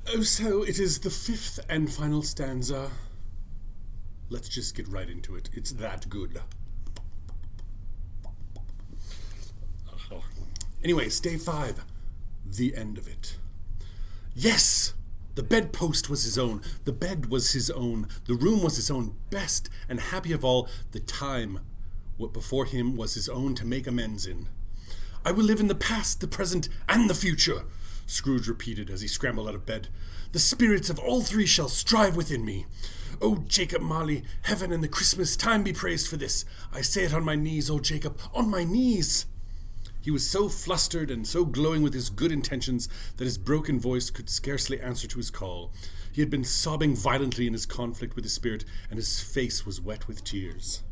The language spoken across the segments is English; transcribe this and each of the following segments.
Oh, so it is the fifth and final stanza. Let's just get right into it. It's that good. Anyway, Stave 5. The end of it. Yes! The bedpost was his own. The bed was his own. The room was his own. Best and happy of all, the time what before him was his own to make amends in. I will live in the past, the present, and the future, Scrooge repeated as he scrambled out of bed. The spirits of all three shall strive within me. O Jacob Marley, heaven and the Christmas time be praised for this. I say it on my knees, O Jacob, on my knees. He was so flustered and so glowing with his good intentions that his broken voice could scarcely answer to his call. He had been sobbing violently in his conflict with the spirit, and his face was wet with tears.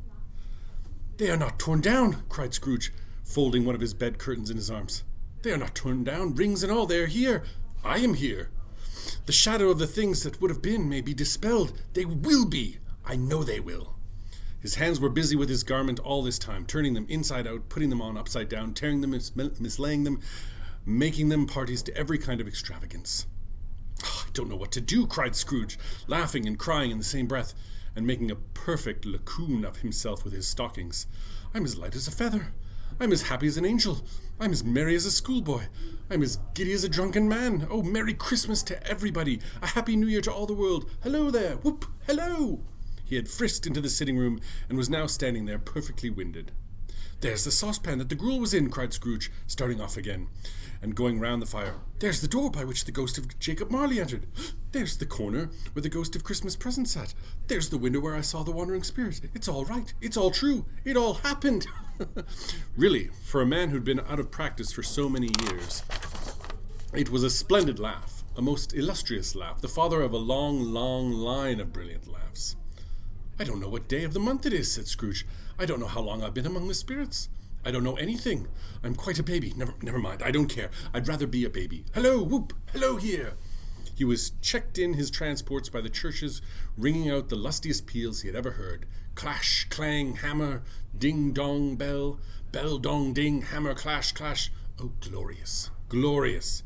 They are not torn down, cried Scrooge, folding one of his bed curtains in his arms. They are not torn down, rings and all, they are here. I am here. The shadow of the things that would have been may be dispelled. They will be. I know they will. His hands were busy with his garment all this time, turning them inside out, putting them on upside down, tearing them, mislaying them, making them parties to every kind of extravagance. Oh, I don't know what to do, cried Scrooge, laughing and crying in the same breath, and making a perfect lacoon of himself with his stockings. I'm as light as a feather. I'm as happy as an angel. I'm as merry as a schoolboy. I'm as giddy as a drunken man. Oh, Merry Christmas to everybody. A Happy New Year to all the world. Hello there. Whoop. Hello. He had frisked into the sitting room and was now standing there perfectly winded. There's the saucepan that the gruel was in, cried Scrooge, starting off again, and going round the fire. There's the door by which the ghost of Jacob Marley entered. There's the corner where the ghost of Christmas present sat. There's the window where I saw the wandering spirit. It's all right. It's all true. It all happened. Really, for a man who'd been out of practice for so many years, it was a splendid laugh, a most illustrious laugh, the father of a long, long line of brilliant laughs. I don't know what day of the month it is, said Scrooge. I don't know how long I've been among the spirits. I don't know anything. I'm quite a baby. Never mind. I don't care. I'd rather be a baby. Hello, whoop. Hello here. He was checked in his transports by the churches, ringing out the lustiest peals he had ever heard. Clash, clang, hammer, ding, dong, bell, bell, dong, ding, hammer, clash, clash. Oh, glorious, glorious.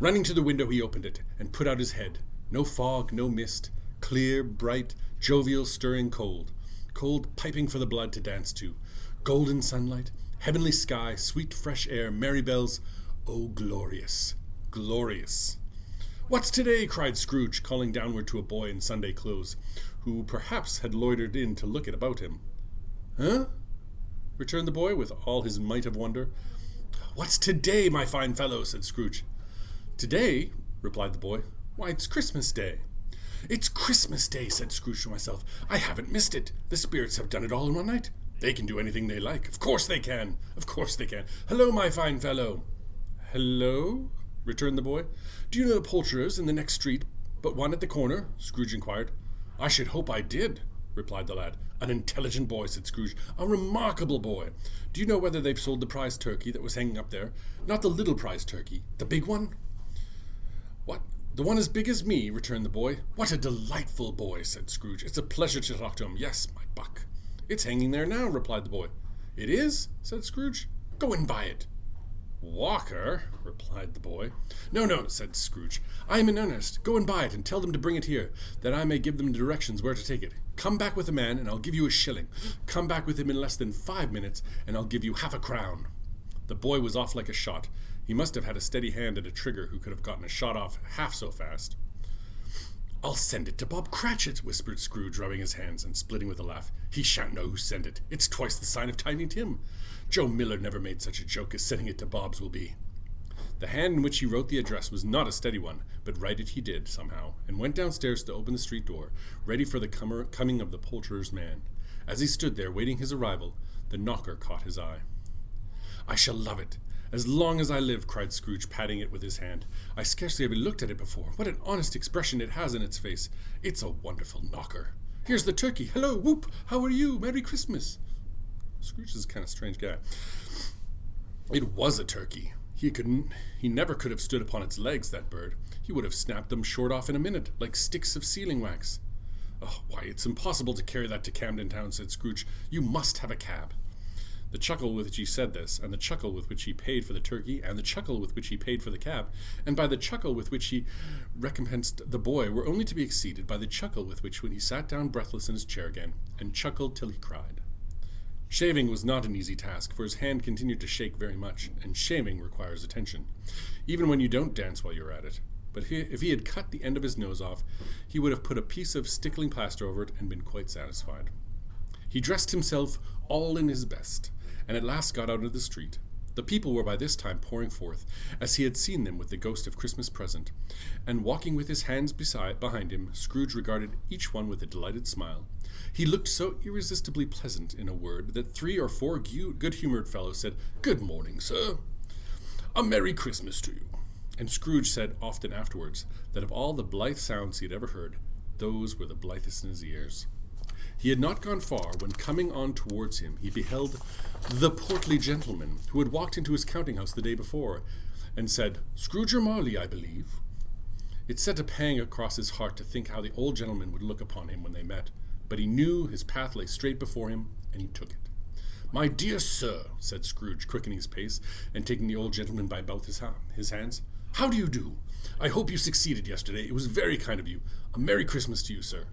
Running to the window, he opened it and put out his head. No fog, no mist. Clear, bright, jovial, stirring cold. Cold piping for the blood to dance to. Golden sunlight, heavenly sky, sweet fresh air, merry bells. Oh, glorious, glorious. What's today? Cried Scrooge, calling downward to a boy in Sunday clothes, who perhaps had loitered in to look at about him. Huh? Returned the boy with all his might of wonder. What's today, my fine fellow? Said Scrooge. Today? Replied the boy. Why, it's Christmas Day. It's Christmas Day, said Scrooge to myself. I haven't missed it. The spirits have done it all in one night. They can do anything they like. Of course they can. Of course they can. Hello, my fine fellow. Hello? Returned the boy. Do you know the poulterers in the next street, but one at the corner? Scrooge inquired. I should hope I did, replied the lad. An intelligent boy, said Scrooge. A remarkable boy. Do you know whether they've sold the prize turkey that was hanging up there? Not the little prize turkey, the big one? What? The one as big as me, returned the boy. What a delightful boy, said Scrooge. It's a pleasure to talk to him. Yes, my buck. It's hanging there now, replied the boy. It is? Said Scrooge. Go and buy it. Walker, replied the boy. No, said Scrooge. I am in earnest. Go and buy it, and tell them to bring it here, that I may give them directions where to take it. Come back with a man, and I'll give you a shilling. Come back with him in less than 5 minutes, and I'll give you half a crown. The boy was off like a shot. He must have had a steady hand at a trigger who could have gotten a shot off half so fast. I'll send it to Bob Cratchit, whispered Scrooge, rubbing his hands and splitting with a laugh. He shan't know who sent it. It's twice the sign of Tiny Tim. Joe Miller never made such a joke as sending it to Bob's will be. The hand in which he wrote the address was not a steady one, but write it he did, somehow, and went downstairs to open the street door, ready for the coming of the poulterer's man. As he stood there, waiting his arrival, the knocker caught his eye. I shall love it. As long as I live, cried Scrooge, patting it with his hand. I scarcely ever looked at it before. What an honest expression it has in its face. It's a wonderful knocker. Here's the turkey. Hello, whoop. How are you? Merry Christmas. Scrooge is a kind of strange guy. It was a turkey. He never could have stood upon its legs, that bird. He would have snapped them short off in a minute, like sticks of sealing wax. Oh, why, it's impossible to carry that to Camden Town, said Scrooge. You must have a cab. The chuckle with which he said this, and the chuckle with which he paid for the turkey, and the chuckle with which he paid for the cab, and by the chuckle with which he recompensed the boy, were only to be exceeded by the chuckle with which when he sat down breathless in his chair again, and chuckled till he cried. Shaving was not an easy task, for his hand continued to shake very much, and shaving requires attention, even when you don't dance while you're at it. But if he had cut the end of his nose off, he would have put a piece of stickling plaster over it and been quite satisfied. He dressed himself all in his best, and at last got out into the street. The people were by this time pouring forth, as he had seen them with the ghost of Christmas present, and walking with his hands behind him, Scrooge regarded each one with a delighted smile. He looked so irresistibly pleasant, in a word, that 3 or 4 good-humoured fellows said, "Good morning, sir. A Merry Christmas to you." And Scrooge said often afterwards that of all the blithe sounds he had ever heard, those were the blithest in his ears. He had not gone far when, coming on towards him, he beheld the portly gentleman who had walked into his counting-house the day before, and said, "Scrooge Marley, I believe." It sent a pang across his heart to think how the old gentleman would look upon him when they met, but he knew his path lay straight before him, and he took it. "My dear sir," said Scrooge, quickening his pace, and taking the old gentleman by both his hands, "how do you do? I hope you succeeded yesterday. It was very kind of you. A Merry Christmas to you, sir."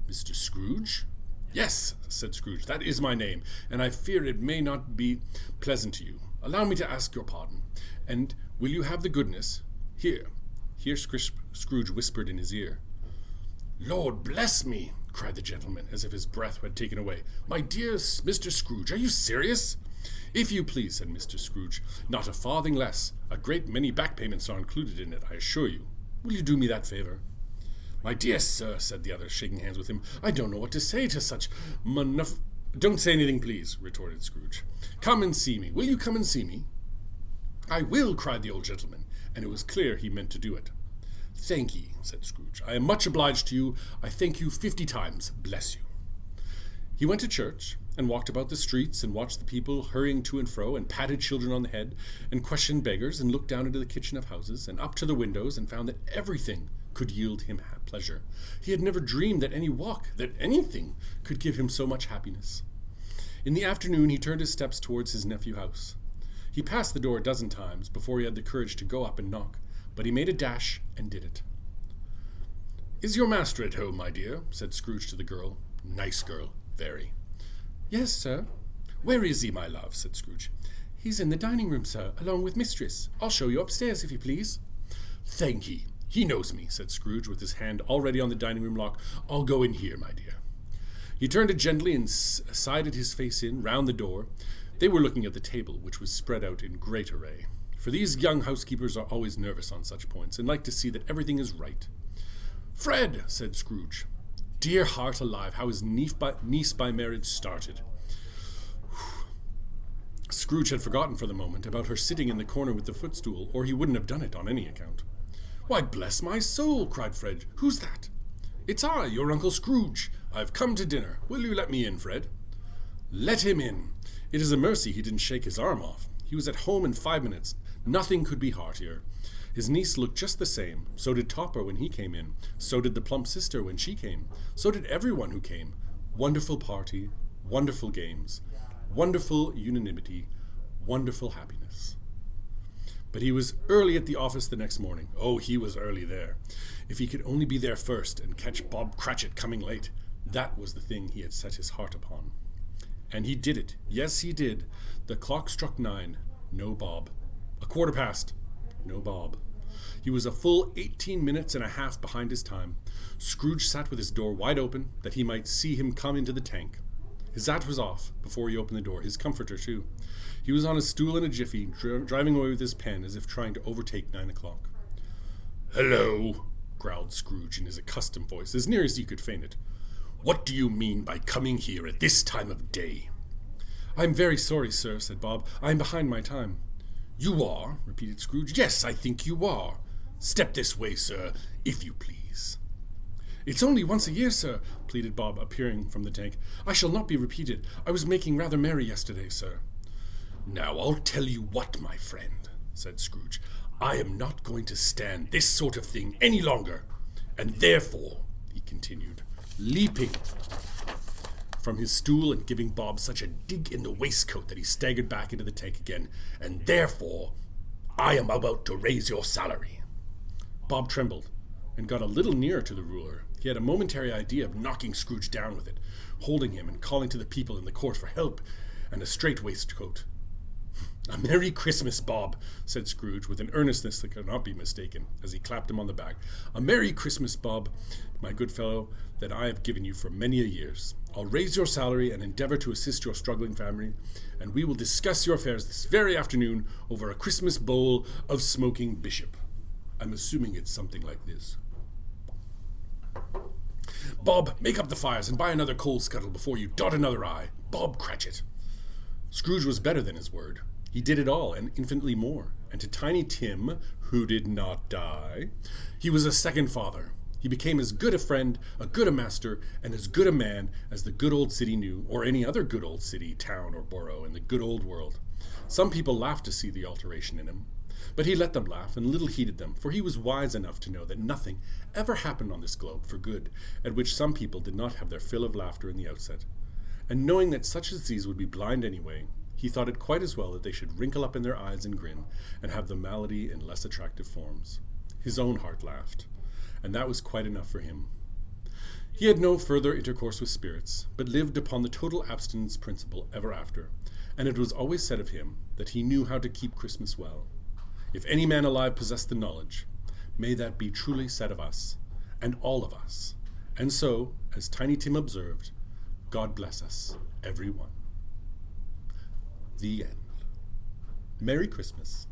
"Mr. Scrooge?" "Yes," said Scrooge, "that is my name, and I fear it may not be pleasant to you. Allow me to ask your pardon, and will you have the goodness—" Here Scrooge whispered in his ear. "Lord bless me!" cried the gentleman, as if his breath had taken away. "My dear Mr. Scrooge, are you serious?" "If you please," said Mr. Scrooge, "not a farthing less. A great many back payments are included in it, I assure you. Will you do me that favor?" "My dear sir," said the other, shaking hands with him, "I don't know what to say to such "Don't say anything, please," retorted Scrooge. "Come and see me. Will you come and see me?" "I will," cried the old gentleman, and it was clear he meant to do it. "Thank ye," said Scrooge. "I am much obliged to you. I thank you 50 times. Bless you." He went to church, and walked about the streets, and watched the people hurrying to and fro, and patted children on the head, and questioned beggars, and looked down into the kitchen of houses, and up to the windows, and found that everything could yield him pleasure. He had never dreamed that any walk, that anything, could give him so much happiness. In the afternoon he turned his steps towards his nephew's house. He passed the door a dozen times before he had the courage to go up and knock, but he made a dash and did it. "Is your master at home, my dear?" said Scrooge to the girl. Nice girl, very. "Yes, sir." "Where is he, my love?" said Scrooge. "He's in the dining room, sir, along with mistress. I'll show you upstairs, if you please." "Thank ye. He knows me," said Scrooge, with his hand already on the dining room lock. "I'll go in here, my dear." He turned it gently and sided his face in, round the door. They were looking at the table, which was spread out in great array. For these young housekeepers are always nervous on such points, and like to see that everything is right. "Fred," said Scrooge. Dear heart alive, how his niece by marriage started. Scrooge had forgotten for the moment about her sitting in the corner with the footstool, or he wouldn't have done it on any account. "Why, bless my soul," cried Fred. "Who's that?" "It's I, your Uncle Scrooge. I've come to dinner. Will you let me in, Fred?" "Let him in. It is a mercy he didn't shake his arm off. He was at home in 5 minutes. Nothing could be heartier. His niece looked just the same. So did Topper when he came in. So did the plump sister when she came. So did everyone who came. Wonderful party, wonderful games, wonderful unanimity, wonderful happiness. But he was early at the office the next morning. Oh, he was early there. If he could only be there first and catch Bob Cratchit coming late, that was the thing he had set his heart upon. And he did it. Yes, he did. The clock struck 9. No Bob. 1:15. No Bob. He was a full 18 minutes and a half behind his time. Scrooge sat with his door wide open, that he might see him come into the tank. His hat was off before he opened the door, his comforter too. He was on his stool in a jiffy, driving away with his pen as if trying to overtake 9 o'clock. "Hello," growled Scrooge in his accustomed voice, as near as he could feign it. "What do you mean by coming here at this time of day?" "I'm very sorry, sir," said Bob. "I'm behind my time." "You are?" repeated Scrooge. "Yes, I think you are. Step this way, sir, if you please." "It's only once a year, sir," pleaded Bob, appearing from the tank. "I shall not be repeated. I was making rather merry yesterday, sir." "Now, I'll tell you what, my friend," said Scrooge. "I am not going to stand this sort of thing any longer. And therefore," he continued, leaping from his stool and giving Bob such a dig in the waistcoat that he staggered back into the tank again. "And therefore, I am about to raise your salary." Bob trembled and got a little nearer to the ruler. He had a momentary idea of knocking Scrooge down with it, holding him and calling to the people in the court for help and a straight waistcoat. "A Merry Christmas, Bob," said Scrooge with an earnestness that could not be mistaken, as he clapped him on the back. "A Merry Christmas, Bob, my good fellow, that I have given you for many a years. I'll raise your salary and endeavor to assist your struggling family, and we will discuss your affairs this very afternoon over a Christmas bowl of smoking bishop. I'm assuming it's something like this. Bob, make up the fires and buy another coal scuttle before you dot another I. Bob Cratchit." Scrooge was better than his word. He did it all, and infinitely more. And to Tiny Tim, who did not die, he was a second father. He became as good a friend, a good a master, and as good a man as the good old city knew, or any other good old city, town, or borough in the good old world. Some people laughed to see the alteration in him, but he let them laugh and little heeded them, for he was wise enough to know that nothing ever happened on this globe for good, at which some people did not have their fill of laughter in the outset. And knowing that such as these would be blind anyway, he thought it quite as well that they should wrinkle up in their eyes and grin, and have the malady in less attractive forms. His own heart laughed, and that was quite enough for him. He had no further intercourse with spirits, but lived upon the total abstinence principle ever after, and it was always said of him that he knew how to keep Christmas well. If any man alive possessed the knowledge, may that be truly said of us, and all of us. And so, as Tiny Tim observed, God bless us, every one. The end. Merry Christmas.